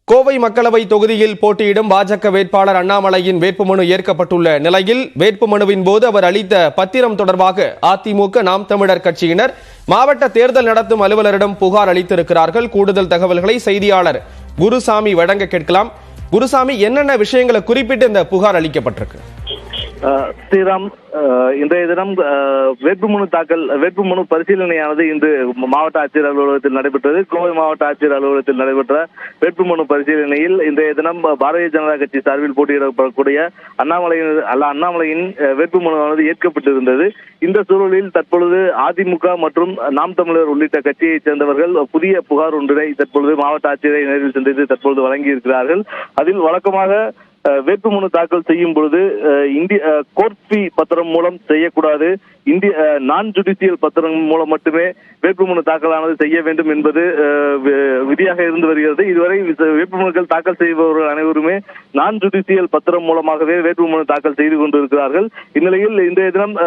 கோவை மக்களவை தொகுதியில் போட்டியிடும் பாஜக வேட்பாளர் அண்ணாமலையின் வேட்புமனு ஏற்கப்பட்டுள்ள நிலையில் வேட்புமனுவின் போது அவர் அளித்த பத்திரம் தொடர்பாக அதிமுக நாம் தமிழர் கட்சியினர் மாவட்ட தேர்தல் நடத்தும் அலுவலரிடம் புகார் அளித்திருக்கிறார்கள். கூடுதல் தகவல்களை செய்தியாளர் குருசாமி வழங்க கேட்கலாம். குருசாமி, என்னென்ன விஷயங்களை குறிப்பிட்டு இந்த புகார் அளிக்கப்பட்டிருக்கு? ஸ்ரீராம், இன்றைய தினம் வேட்புமனு பரிசீலனையானது இன்று மாவட்ட ஆட்சியர் அலுவலகத்தில் நடைபெற்றது. கோவை மாவட்ட ஆட்சியர் அலுவலகத்தில் நடைபெற்ற வேட்புமனு பரிசீலனையில் இன்றைய தினம் பாரதிய ஜனதா கட்சி சார்பில் போட்டியிடப்படக்கூடிய அண்ணாமலையின் வேட்புமனுவானது ஏற்கப்பட்டிருந்தது. இந்த சூழலில் தற்பொழுது அதிமுக மற்றும் நாம் தமிழர் உள்ளிட்ட கட்சியைச் சேர்ந்தவர்கள் புதிய புகார் ஒன்றினை தற்பொழுது மாவட்ட ஆட்சியரை நேரில் சந்தித்து தற்பொழுது வழங்கியிருக்கிறார்கள். அதில் வழக்கமாக வேட்புமனு தாக்கல் செய்யும் பொழுது கோர்ட் ஃபீ பத்திரம் மூலம் செய்யக்கூடாது, நான் ஜுடிஷியல் பத்திரம் மூலம் மட்டுமே வேட்புமனு தாக்கலானது செய்ய வேண்டும் என்பது விதியாக இருந்து வருகிறது. இதுவரை வேட்புமனுக்கள் தாக்கல் செய்பவர்கள் அனைவருமே நான் ஜுடிஷியல் பத்திரம் மூலமாகவே வேட்புமனு தாக்கல் செய்து கொண்டிருக்கிறார்கள். இந்நிலையில் இன்றைய தினம்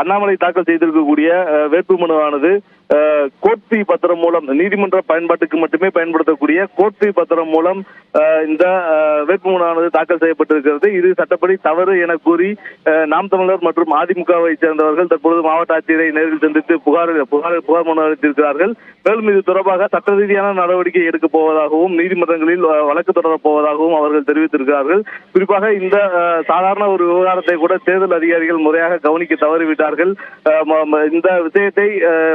அண்ணாமலை தாக்கல் செய்திருக்கக்கூடிய வேட்புமனுவானது கோர்ட் ஃபீ பத்திரம் மூலம், நீதிமன்ற பயன்பாட்டுக்கு மட்டுமே பயன்படுத்தக்கூடிய கோர்ட் ஃபீ பத்திரம் மூலம் இந்த வேட்புமனுவானது தாக்கல் செய்யப்பட்டிருக்கிறது. இது சட்டப்படி தவறு என கூறி நாம் தமிழர் மற்றும் அதிமுகவை சேர்ந்தவர்கள் தற்பொழுது மாவட்ட ஆட்சியரை நேரில் சந்தித்து புகார் மனு அளித்திருக்கிறார்கள். மேலும் இது தொடர்பாக சட்ட ரீதியான நடவடிக்கை எடுக்கப் போவதாகவும் நீதிமன்றங்களில் வழக்கு தொடரப் போவதாகவும் அவர்கள் தெரிவித்திருக்கிறார்கள். குறிப்பாக இந்த சாதாரண ஒரு விவகாரத்தை கூட தேர்தல் அதிகாரிகள் முறையாக கவனிக்க தவறிவிட்டார்கள். இந்த விஷயத்தை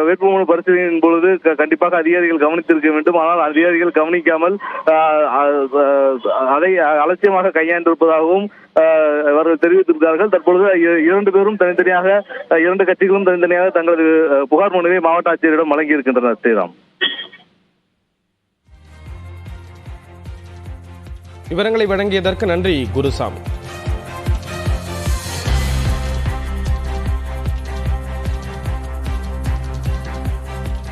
வேட்புமனு பரிசீலனையின் பொழுது கண்டிப்பாக அதிகாரிகள் கவனித்திருக்க வேண்டும். ஆனால் அதிகாரிகள் கவனிக்காமல் அதை அலட்சியமாக கையாண்டிருப்பதாகவும் அவர்கள் தெரிவித்திருக்கிறார்கள். தற்பொழுது இரண்டு கட்சிகளும் தனித்தனியாக தங்களது புகார் மனுவை மாவட்ட ஆட்சியரிடம் வழங்கியிருக்கின்றனர். ஸ்ரீராம், விவரங்களை வழங்கியதற்கு நன்றி குருசாமி.